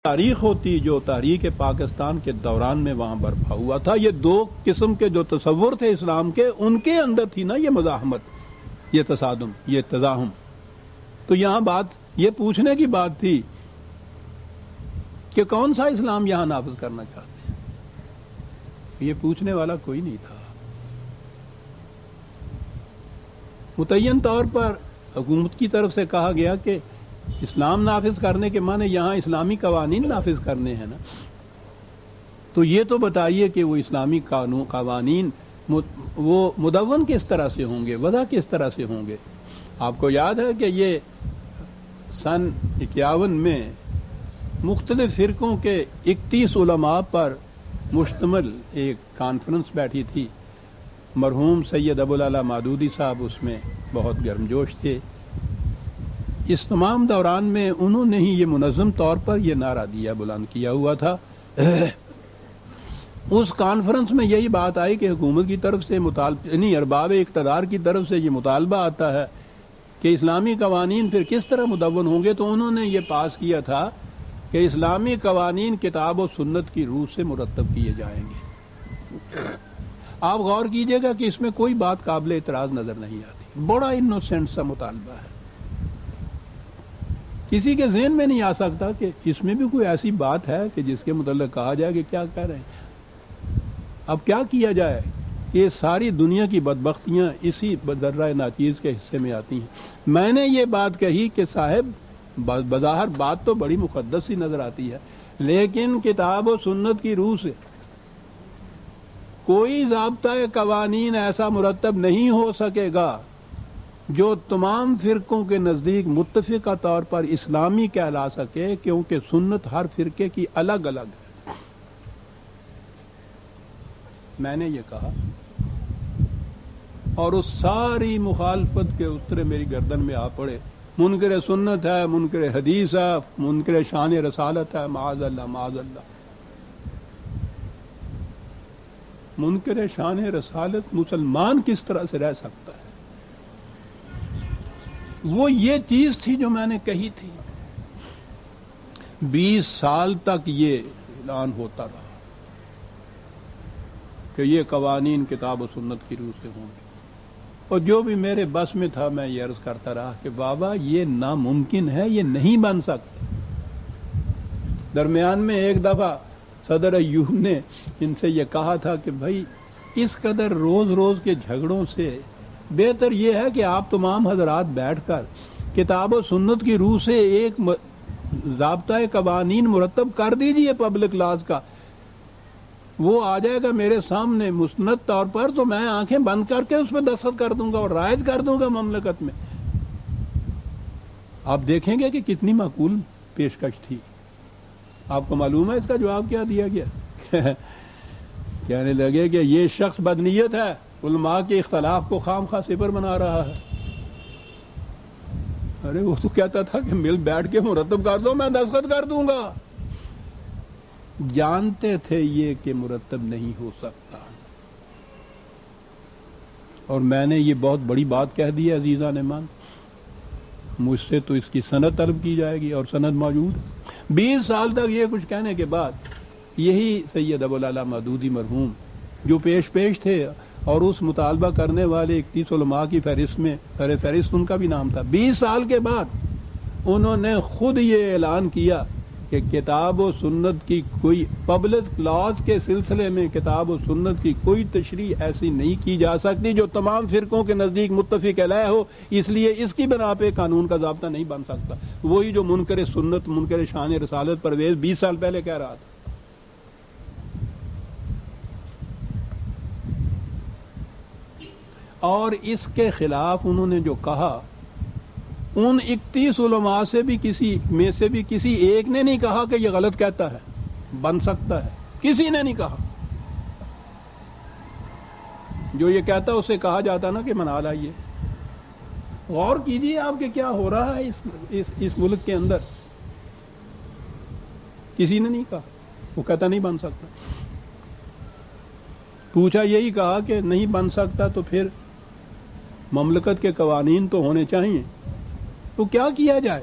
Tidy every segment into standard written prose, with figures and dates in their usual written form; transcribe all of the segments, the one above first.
تاریخ ہوتی جو تحریک پاکستان کے دوران میں وہاں برپا ہوا تھا، یہ دو قسم کے جو تصور تھے اسلام کے، ان کے اندر تھی نا یہ مزاحمت، یہ تصادم، یہ تزاحم. تو یہاں بات یہ پوچھنے کی بات تھی کہ کون سا اسلام یہاں نافذ کرنا چاہتے ہیں. یہ پوچھنے والا کوئی نہیں تھا. متعین طور پر حکومت کی طرف سے کہا گیا کہ اسلام نافذ کرنے کے معنی یہاں اسلامی قوانین نافذ کرنے ہیں نا. تو یہ تو بتائیے کہ وہ اسلامی قوانین وہ مدون کس طرح سے ہوں گے، وضع کس طرح سے ہوں گے. آپ کو یاد ہے کہ یہ سن 51 میں مختلف فرقوں کے 31 علماء پر مشتمل ایک کانفرنس بیٹھی تھی. مرحوم سید ابوالعلا مودودی صاحب اس میں بہت گرمجوش تھے. اس تمام دوران میں انہوں نے ہی یہ منظم طور پر یہ نعرہ دیا، بلند کیا ہوا تھا. اس کانفرنس میں یہی بات آئی کہ حکومت کی طرف سے یعنی ارباب اقتدار کی طرف سے یہ مطالبہ آتا ہے کہ اسلامی قوانین پھر کس طرح مدون ہوں گے. تو انہوں نے یہ پاس کیا تھا کہ اسلامی قوانین کتاب و سنت کی روح سے مرتب کیے جائیں گے. آپ غور کیجئے گا کہ اس میں کوئی بات قابل اعتراض نظر نہیں آتی. بڑا انوسینٹ سا مطالبہ ہے. کسی کے ذہن میں نہیں آ سکتا کہ اس میں بھی کوئی ایسی بات ہے کہ جس کے متعلق کہا جائے کہ کیا کہہ رہے ہیں. اب کیا کیا جائے؟ یہ ساری دنیا کی بدبختیاں اسی ذرہ ناچیز کے حصے میں آتی ہیں. میں نے یہ بات کہی کہ صاحب بظاہر بات تو بڑی مقدس سی نظر آتی ہے، لیکن کتاب و سنت کی روح سے کوئی ضابطہ قوانین ایسا مرتب نہیں ہو سکے گا جو تمام فرقوں کے نزدیک متفقہ طور پر اسلامی کہلا سکے، کیونکہ سنت ہر فرقے کی الگ الگ ہے. میں نے یہ کہا اور اس ساری مخالفت کے اترے میری گردن میں آ پڑے. منکر سنت ہے، منکر حدیث ہے، منکر شان رسالت ہے. معاذ اللہ معاذ اللہ. منکر شان رسالت مسلمان کس طرح سے رہ سکتا ہے؟ وہ یہ چیز تھی جو میں نے کہی تھی. 20 سال تک یہ اعلان ہوتا رہا کہ یہ قوانین کتاب و سنت کی روح سے ہوں گے، اور جو بھی میرے بس میں تھا میں یہ عرض کرتا رہا کہ بابا یہ ناممکن ہے، یہ نہیں بن سکتا. درمیان میں ایک دفعہ صدر ایوب نے ان سے یہ کہا تھا کہ بھائی اس قدر روز روز کے جھگڑوں سے بہتر یہ ہے کہ آپ تمام حضرات بیٹھ کر کتاب و سنت کی روح سے ایک ضابطہ قوانین مرتب کر دیجئے پبلک لاز کا. وہ آ جائے گا میرے سامنے مستند طور پر تو میں آنکھیں بند کر کے اس پہ دستخط کر دوں گا اور رائج کر دوں گا مملکت میں. آپ دیکھیں گے کہ کتنی معقول پیشکش تھی. آپ کو معلوم ہے اس کا جواب کیا دیا گیا؟ کہنے لگے کہ یہ شخص بدنیت ہے، علماء کے اختلاف کو خام خواہ صفر بنا رہا ہے. ارے وہ تو کہتا تھا کہ مل بیٹھ کے مرتب کر دو، میں دستخط کر دوں گا. جانتے تھے یہ کہ مرتب نہیں ہو سکتا. اور میں نے یہ بہت بڑی بات کہہ دی ہے عزیزان ایمان. مجھ سے تو اس کی سند طلب کی جائے گی اور سند موجود. 20 سال تک یہ کچھ کہنے کے بعد یہی سید ابوالعلا مودودی مرحوم جو پیش تھے اور اس مطالبہ کرنے والے 31 علماء کی فہرست میں سر فہرست ان کا بھی نام تھا. 20 سال کے بعد انہوں نے خود یہ اعلان کیا کہ کتاب و سنت کی کوئی پبلک لاز کے سلسلے میں کتاب و سنت کی کوئی تشریح ایسی نہیں کی جا سکتی جو تمام فرقوں کے نزدیک متفق علیہ ہو، اس لیے اس کی بنا پہ قانون کا ضابطہ نہیں بن سکتا. وہی جو منکر سنت منکر شان رسالت پرویز 20 سال پہلے کہہ رہا تھا. اور اس کے خلاف انہوں نے جو کہا، ان 31 علماء سے بھی کسی ایک نے نہیں کہا کہ یہ غلط کہتا ہے، بن سکتا ہے. کسی نے نہیں کہا. جو یہ کہتا اسے کہا جاتا نا کہ منا لائیے. غور کیجیے آپ کہ کیا ہو رہا ہے اس ملک کے اندر. کسی نے نہیں کہا. وہ کہتا نہیں بن سکتا. پوچھا یہی کہا کہ نہیں بن سکتا تو پھر مملکت کے قوانین تو ہونے چاہیے. تو کیا کیا جائے؟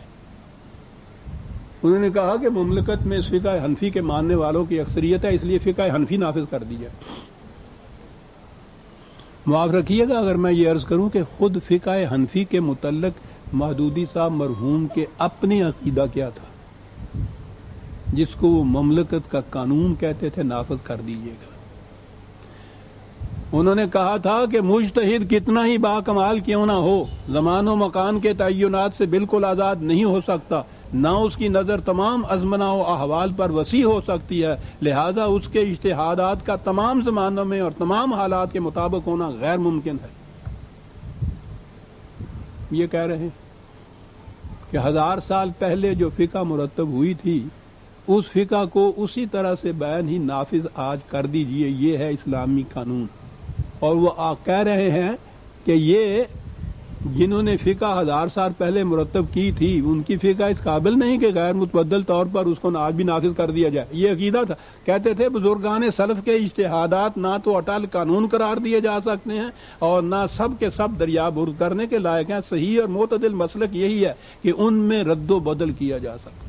انہوں نے کہا کہ مملکت میں اس فقہ حنفی کے ماننے والوں کی اکثریت ہے، اس لیے فقہ حنفی نافذ کر دی جائے۔ معاف رکھیے گا اگر میں یہ عرض کروں کہ خود فقہ حنفی کے متعلق مودودی صاحب مرحوم کے اپنے عقیدہ کیا تھا، جس کو وہ مملکت کا قانون کہتے تھے، نافذ کر دیجیے گا۔ انہوں نے کہا تھا کہ مجتہد کتنا ہی باکمال کیوں نہ ہو، زمان و مکان کے تعینات سے بالکل آزاد نہیں ہو سکتا، نہ اس کی نظر تمام ازمنہ و احوال پر وسیع ہو سکتی ہے، لہذا اس کے اجتہادات کا تمام زمانوں میں اور تمام حالات کے مطابق ہونا غیر ممکن ہے۔ یہ کہہ رہے ہیں کہ 1000 سال پہلے جو فقہ مرتب ہوئی تھی، اس فقہ کو اسی طرح سے بیان ہی نافذ آج کر دیجئے، یہ ہے اسلامی قانون۔ اور وہ کہہ رہے ہیں کہ یہ جنہوں نے فقہ 1000 سال پہلے مرتب کی تھی، ان کی فقہ اس قابل نہیں کہ غیر متبدل طور پر اس کو آج بھی نافذ کر دیا جائے۔ یہ عقیدہ تھا۔ کہتے تھے بزرگان سلف کے اجتہادات نہ تو اٹل قانون قرار دیے جا سکتے ہیں اور نہ سب کے سب دریا برد کرنے کے لائق ہیں، صحیح اور معتدل مسلک یہی ہے کہ ان میں رد و بدل کیا جا سکتا ہے۔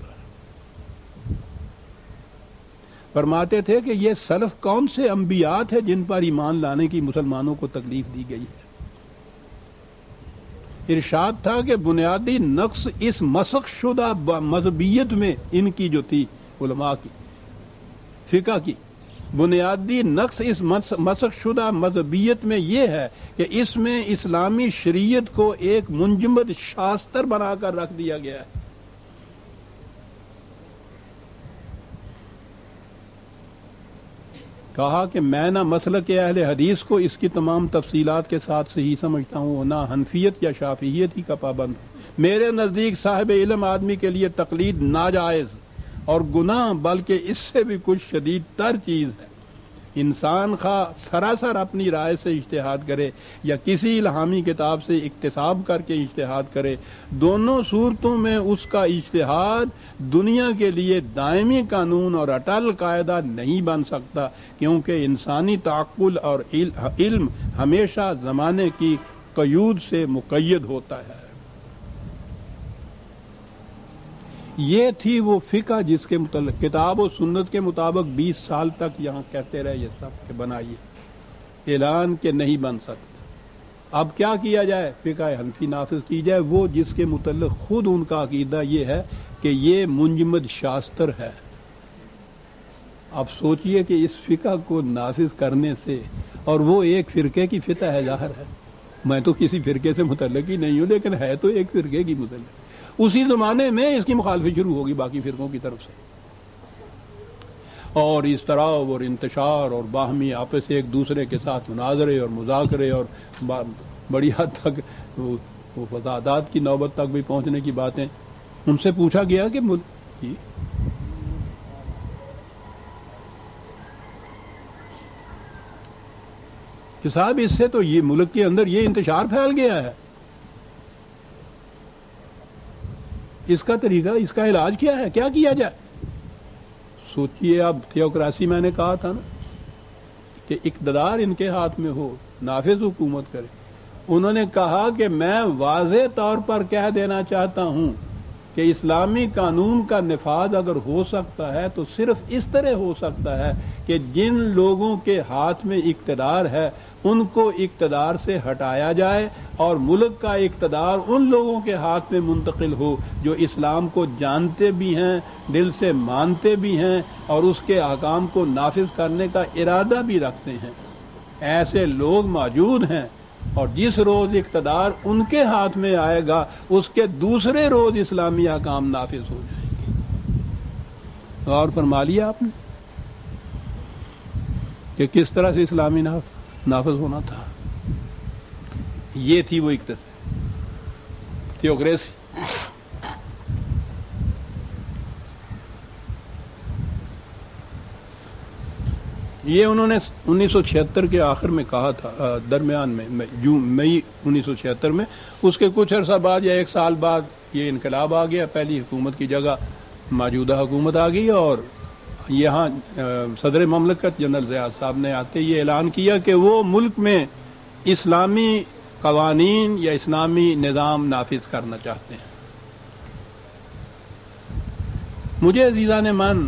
فرماتے تھے کہ یہ سلف کون سے انبیاء تھے جن پر ایمان لانے کی مسلمانوں کو تکلیف دی گئی ہے۔ ارشاد تھا کہ بنیادی نقص اس مسخ شدہ مذہبیت میں، ان کی جو تھی علماء کی فقہ کی بنیادی نقص اس مسخ شدہ مذہبیت میں یہ ہے کہ اس میں اسلامی شریعت کو ایک منجمد شاستر بنا کر رکھ دیا گیا ہے۔ کہا کہ میں نہ مسلک اہل حدیث کو اس کی تمام تفصیلات کے ساتھ صحیح سمجھتا ہوں، نہ حنفیت یا شافعیت ہی کا پابند ہوں۔ میرے نزدیک صاحب علم آدمی کے لیے تقلید ناجائز اور گناہ بلکہ اس سے بھی کچھ شدید تر چیز ہے۔ انسان خواہ سراسر اپنی رائے سے اجتہاد کرے یا کسی الہامی کتاب سے اقتصاب کر کے اجتہاد کرے، دونوں صورتوں میں اس کا اجتہاد دنیا کے لیے دائمی قانون اور اٹل قاعدہ نہیں بن سکتا، کیونکہ انسانی تعقل اور علم ہمیشہ زمانے کی قیود سے مقید ہوتا ہے۔ یہ تھی وہ فقہ جس کے متعلق کتاب و سنت کے مطابق 20 سال تک یہاں کہتے رہے یہ سب کہ بنائیے، اعلان کہ نہیں بن سکتا۔ اب کیا کیا جائے؟ فقہ حنفی نافذ کی جائے، وہ جس کے متعلق خود ان کا عقیدہ یہ ہے کہ یہ منجمد شاستر ہے۔ اب سوچئے کہ اس فقہ کو نافذ کرنے سے، اور وہ ایک فرقے کی فتح ہے، ظاہر ہے، میں تو کسی فرقے سے متعلق ہی نہیں ہوں، لیکن ہے تو ایک فرقے کی متعلق، اسی زمانے میں اس کی مخالفت شروع ہوگی باقی فرقوں کی طرف سے، اور اضطراب اور انتشار اور باہمی آپس سے ایک دوسرے کے ساتھ مناظرے اور مذاکرے اور بڑی حد تک وہ فسادات کی نوبت تک بھی پہنچنے کی باتیں۔ ان سے پوچھا گیا کہ صاحب اس سے تو یہ ملک کے اندر یہ انتشار پھیل گیا ہے، اس کا طریقہ، اس کا علاج کیا ہے، کیا کیا جائے؟ سوچئے، اب تھیوکراسی میں نے کہا تھا نا کہ اقتدار ان کے ہاتھ میں ہو، نافذ حکومت کرے۔ انہوں نے کہا کہ میں واضح طور پر کہہ دینا چاہتا ہوں کہ اسلامی قانون کا نفاذ اگر ہو سکتا ہے تو صرف اس طرح ہو سکتا ہے کہ جن لوگوں کے ہاتھ میں اقتدار ہے ان کو اقتدار سے ہٹایا جائے اور ملک کا اقتدار ان لوگوں کے ہاتھ میں منتقل ہو جو اسلام کو جانتے بھی ہیں، دل سے مانتے بھی ہیں اور اس کے احکام کو نافذ کرنے کا ارادہ بھی رکھتے ہیں۔ ایسے لوگ موجود ہیں، اور جس روز اقتدار ان کے ہاتھ میں آئے گا اس کے دوسرے روز اسلامی احکام نافذ ہو جائیں گے۔ اور فرما لیا آپ نے کہ کس طرح سے اسلامی نافذ ہونا تھا۔ یہ تھی وہ تھیوکریسی۔ یہ انہوں نے 1976 کے آخر میں کہا تھا، درمیان میں مئی 1976 میں، اس کے کچھ عرصہ بعد یا 1 سال بعد یہ انقلاب آ گیا، پہلی حکومت کی جگہ موجودہ حکومت آ گئی، اور یہاں صدر مملکت جنرل ضیاء صاحب نے آتے یہ اعلان کیا کہ وہ ملک میں اسلامی قوانین یا اسلامی نظام نافذ کرنا چاہتے ہیں۔ مجھے عزیزان مان